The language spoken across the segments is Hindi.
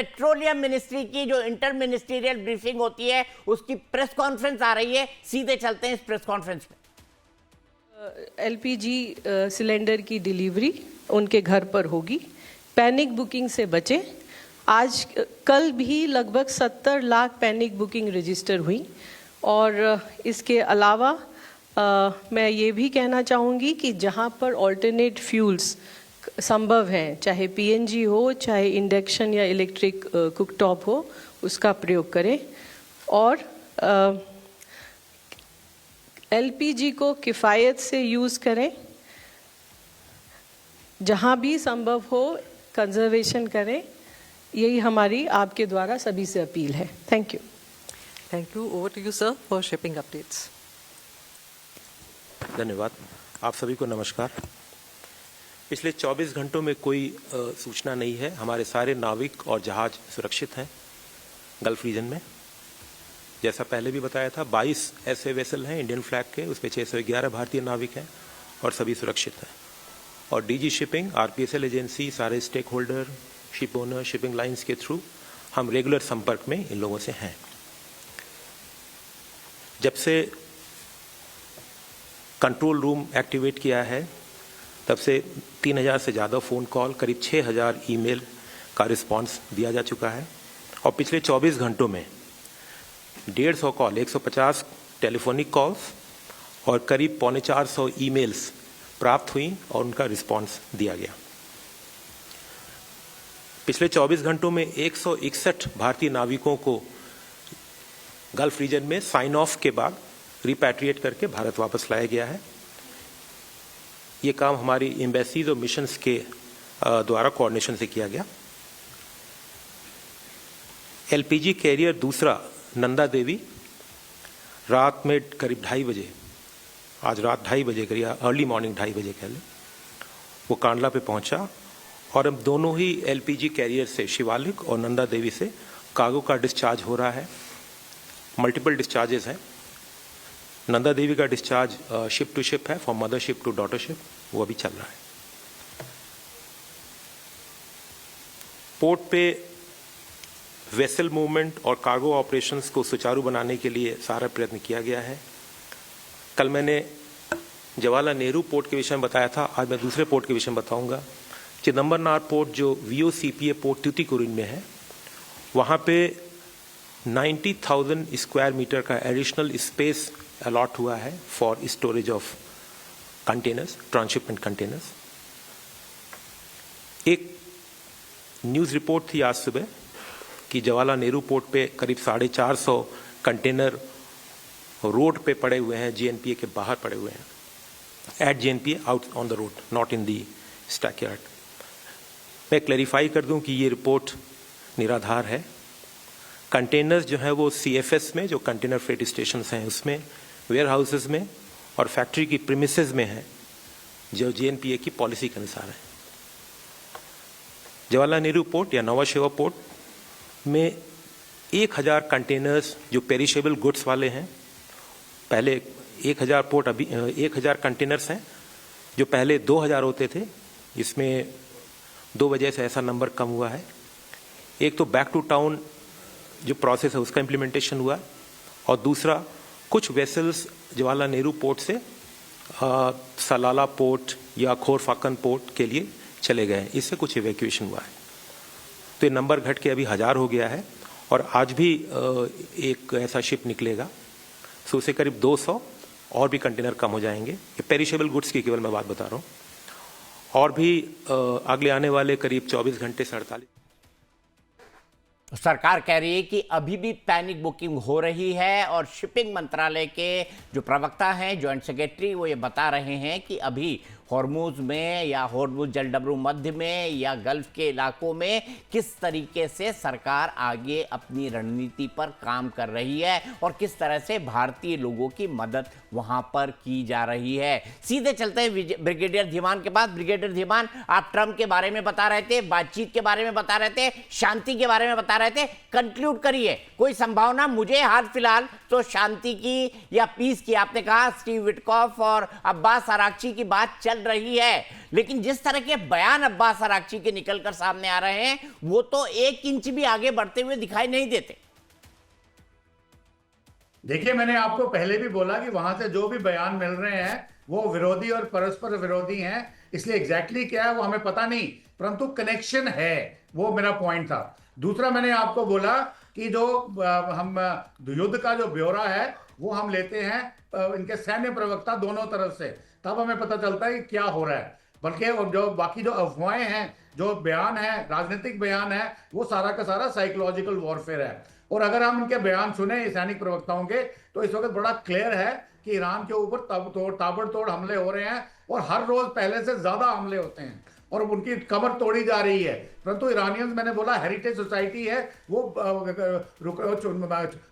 पेट्रोलियम मिनिस्ट्री की जो इंटर मिनिस्ट्रियल ब्रीफिंग होती है उसकी प्रेस कॉन्फ्रेंस आ रही है। सीधे चलते हैं इस प्रेस कॉन्फ्रेंस पे। एलपीजी सिलेंडर की डिलीवरी उनके घर पर होगी। पैनिक बुकिंग से बचें। आज कल भी लगभग 70 लाख पैनिक बुकिंग रजिस्टर हुई। और इसके अलावा मैं ये भी कहना चाहूँगी कि जहाँ पर ऑल्टरनेट फ्यूल्स संभव हैं, चाहे पीएनजी हो, चाहे इंडक्शन या इलेक्ट्रिक कुकटॉप हो, उसका प्रयोग करें। और एलपीजी को किफ़ायत से यूज़ करें। जहाँ भी संभव हो कंजर्वेशन करें। यही हमारी आपके द्वारा सभी से अपील है। Thank you. Thank you. Over to you, sir, for shipping updates. धन्यवाद। आप सभी को नमस्कार। पिछले 24 घंटों में कोई सूचना नहीं है। हमारे सारे नाविक और जहाज सुरक्षित हैं गल्फ रीजन में। जैसा पहले भी बताया था, 22 ऐसे वेसल हैं इंडियन फ्लैग के, उसमें 611 भारतीय नाविक हैं और सभी सुरक्षित हैं। और डीजी शिपिंग, आरपीएसएल एजेंसी, सारे stakeholder, ship owner, shipping lines के थ्रू हम रेगुलर संपर्क में इन लोगों से हैं। जब से कंट्रोल रूम एक्टिवेट किया है तब से 3000 से ज़्यादा फ़ोन कॉल, करीब 6000 ईमेल का रिस्पांस दिया जा चुका है। और पिछले 24 घंटों में 150 कॉल, 150 टेलीफोनिक कॉल्स और करीब 350 ईमेल्स प्राप्त हुई और उनका रिस्पांस दिया गया। पिछले 24 घंटों में 161 भारतीय नाविकों को गल्फ रीजन में साइन ऑफ के बाद रिपैट्रिएट करके भारत वापस लाया गया है। ये काम हमारी एम्बेसीज और मिशंस के द्वारा कोऑर्डिनेशन से किया गया। एलपीजी कैरियर दूसरा नंदा देवी रात में करीब 2:30 बजे, आज रात 2:30 बजे करीब, अर्ली मॉर्निंग 2:30 बजे कह लें, वो कांडला पे पहुंचा। और अब दोनों ही एलपीजी कैरियर से, शिवालिक और नंदा देवी से कार्गो का डिस्चार्ज हो रहा है। मल्टीपल डिस्चार्जेस हैं। नंदा देवी का डिस्चार्ज शिप टू शिप है, from mother ship to daughter ship, वो अभी चल रहा है। पोर्ट पे वेसल मूवमेंट और कार्गो ऑपरेशंस को सुचारू बनाने के लिए सारा प्रयत्न किया गया है। कल मैंने जवाहरलाल नेहरू पोर्ट के विषय में बताया था, आज मैं दूसरे पोर्ट के विषय में बताऊंगा। चिदम्बरनार पोर्ट जो वीओसीपीए पोर्ट ट्यूटिकोरिन में है, वहाँ पे 90,000 स्क्वायर मीटर का एडिशनल स्पेस अलॉट हुआ है for storage of containers, transshipment containers. एक न्यूज़ रिपोर्ट थी आज सुबह कि जवाहरलाल नेहरू पोर्ट पे करीब 450 कंटेनर रोड पे पड़े हुए हैं, जेएनपीए के बाहर पड़े हुए हैं, at JNPA, out on the road, not in the stackyard. मैं क्लैरिफाई कर दूं कि ये रिपोर्ट निराधार है। कंटेनर्स जो है वो सीएफएस में, जो कंटेनर फ्रेट स्टेशन हैं, उसमें, वेयर हाउसेज में और फैक्ट्री की प्रीमिसेस में है, जो जेएनपीए की पॉलिसी के अनुसार है। जवाहरलाल नेहरू पोर्ट या नवा शेवा पोर्ट में 1000 कंटेनर्स जो पेरिशेबल गुड्स वाले हैं, पहले 1000 पोर्ट, अभी 1000 कंटेनर्स हैं जो पहले 2000 होते थे। इसमें 2 वजह से ऐसा नंबर कम हुआ है। एक तो बैक टू टाउन जो प्रोसेस है उसका इम्प्लीमेंटेशन हुआ, और दूसरा कुछ वेसल्स जवाहरलाल नेहरू पोर्ट से सलाला पोर्ट या खोरफाकन पोर्ट के लिए चले गए, इससे कुछ इवैक्यूएशन हुआ है। तो ये नंबर घट के अभी 1000 हो गया है। और आज भी एक ऐसा शिप निकलेगा, सो उसे करीब 200 और भी कंटेनर कम हो जाएंगे। ये पेरिशेबल गुड्स की केवल मैं बात बता रहा हूँ। और भी अगले आने वाले करीब 24 घंटे से 48 सरकार कह रही है कि अभी भी पैनिक बुकिंग हो रही है। और शिपिंग मंत्रालय के जो प्रवक्ता हैं, जॉइंट सेक्रेटरी, वो ये बता रहे हैं कि अभी हॉर्मुज में या हॉर्मुज जलडमरू मध्य में या गल्फ के इलाकों में किस तरीके से सरकार आगे अपनी रणनीति पर काम कर रही है और किस तरह से भारतीय लोगों की मदद वहां पर की जा रही है। सीधे चलते हैं ब्रिगेडियर धीमान के पास। ब्रिगेडियर धीमान, आप ट्रंप के बारे में बता रहे थे, बातचीत के बारे में बता रहे थे, शांति के बारे में बता रहे थे, कंक्लूड करिए। कोई संभावना? मुझे हाल फिलहाल तो शांति की या पीस की, आपने कहा स्टीव विटकॉफ और अब्बास आरागची की बात चल चल रही है, लेकिन जिस तरह के बयान अब्बास अरागची के निकलकर सामने आ रहे हैं वो तो 1 इंच भी आगे बढ़ते हुए दिखाई नहीं देते। देखिए, मैंने आपको पहले भी बोला कि वहां से जो भी बयान मिल रहे हैं वो विरोधी और परस्पर विरोधी हैं, इसलिए एग्जैक्टली क्या है वो हमें पता नहीं, परंतु कनेक्शन है, वो मेरा पॉइंट था। दूसरा, मैंने आपको बोला कि जो हम युद्ध का जो ब्यौरा है वो हम लेते हैं इनके सैन्य प्रवक्ता दोनों तरफ से, तब हमें पता चलता है कि क्या हो रहा है। बल्कि और जो बाकी जो अफवाहें हैं, जो बयान है, राजनीतिक बयान है, वो सारा का सारा साइकोलॉजिकल वॉरफेयर है। और अगर हम इनके बयान सुने सैनिक प्रवक्ताओं के, तो इस वक्त बड़ा क्लियर है कि ईरान के ऊपर ताबड़तोड़ हमले हो रहे हैं और हर रोज पहले से ज्यादा हमले होते हैं और उनकी कमर तोड़ी जा रही है। परंतु ईरानियंस, मैंने बोला, हेरिटेज सोसाइटी है, वो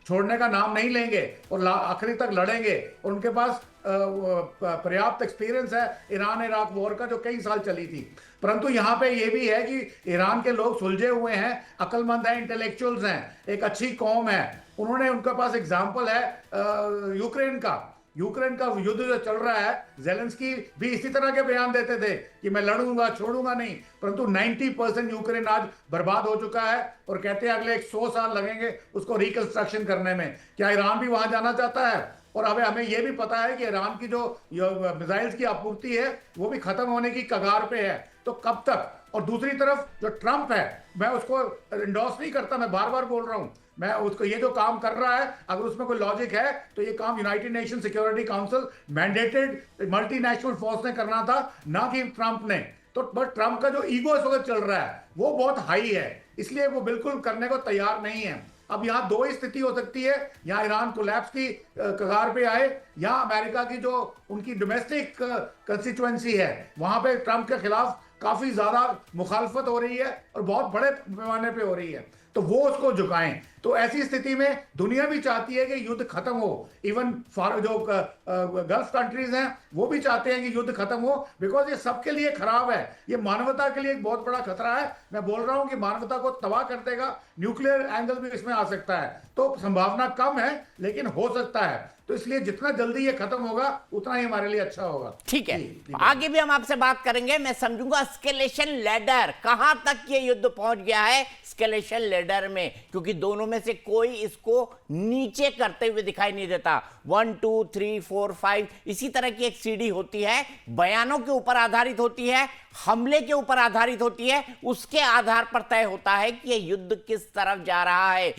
छोड़ने का नाम नहीं लेंगे और आखिरी तक लड़ेंगे और उनके पास पर्याप्त एक्सपीरियंस है ईरान इराक वॉर का, जो कई साल चली थी। परंतु यहाँ पे ये भी है कि ईरान के लोग सुलझे हुए हैं, अक्लमंद हैं, इंटेलेक्चुअल्स हैं, एक अच्छी कौम है। उन्होंने, उनके पास एग्जाम्पल है यूक्रेन का युद्ध जो चल रहा है, ज़ेलेंस्की भी इसी तरह के बयान देते थे कि मैं लड़ूंगा, छोड़ूंगा नहीं, परंतु 90% यूक्रेन आज बर्बाद हो चुका है और कहते हैं अगले 100 साल लगेंगे उसको रिकंस्ट्रक्शन करने में। क्या ईरान भी वहां जाना चाहता है? और अब हमें यह भी पता है कि ईरान की जो मिसाइल्स की आपूर्ति है वो भी खत्म होने की कगार पे है, तो कब तक? और दूसरी तरफ जो ट्रंप है, मैं उसको इंडोर्स नहीं करता, मैं बार बार बोल रहा हूं, मैं उसको, ये जो काम कर रहा है अगर उसमें कोई लॉजिक है तो ये काम United nation security council mandated multinational force ने करना था, ना कि ट्रंप ने। तो बट ट्रंप का जो ईगो इस वक्त चल रहा है वो बहुत हाई है, इसलिए वो बिल्कुल करने को तैयार नहीं है। अब यहाँ दो ही स्थिति हो सकती है, या ईरान कोलैप्स की कगार पे आए, या अमेरिका की जो उनकी डोमेस्टिक कंस्टिट्यूएंसी है वहां पे ट्रंप के खिलाफ काफी ज्यादा मुखालफत हो रही है और बहुत बड़े पैमाने पे हो रही है, तो वो उसको झुकाएं। तो ऐसी स्थिति में दुनिया भी चाहती है कि युद्ध खत्म हो, इवन जो गल्फ कंट्रीज हैं वो भी चाहते हैं कि युद्ध खत्म हो, बिकॉज ये सबके लिए खराब है, ये मानवता के लिए एक बहुत बड़ा खतरा है। मैं बोल रहा हूं कि मानवता को तबाह कर देगा, न्यूक्लियर एंगल भी इसमें आ सकता है, तो संभावना कम है लेकिन हो सकता है। तो इसलिए जितना जल्दी ये खत्म होगा उतना ही हमारे लिए अच्छा होगा। ठीक है, आगे भी हम आपसे बात करेंगे। मैं समझूंगा एस्केलेशन लैडर, कहां तक ये युद्ध पहुंच गया है एस्केलेशन लैडर में, क्योंकि दोनों में से कोई इसको नीचे करते हुए दिखाई नहीं देता। 1 2 3 4 5 इसी तरह की एक सीढ़ी होती है, बयानों के ऊपर आधारित होती है, हमले के ऊपर आधारित होती है, उसके आधार पर तय होता है कि ये युद्ध किस तरफ जा रहा है।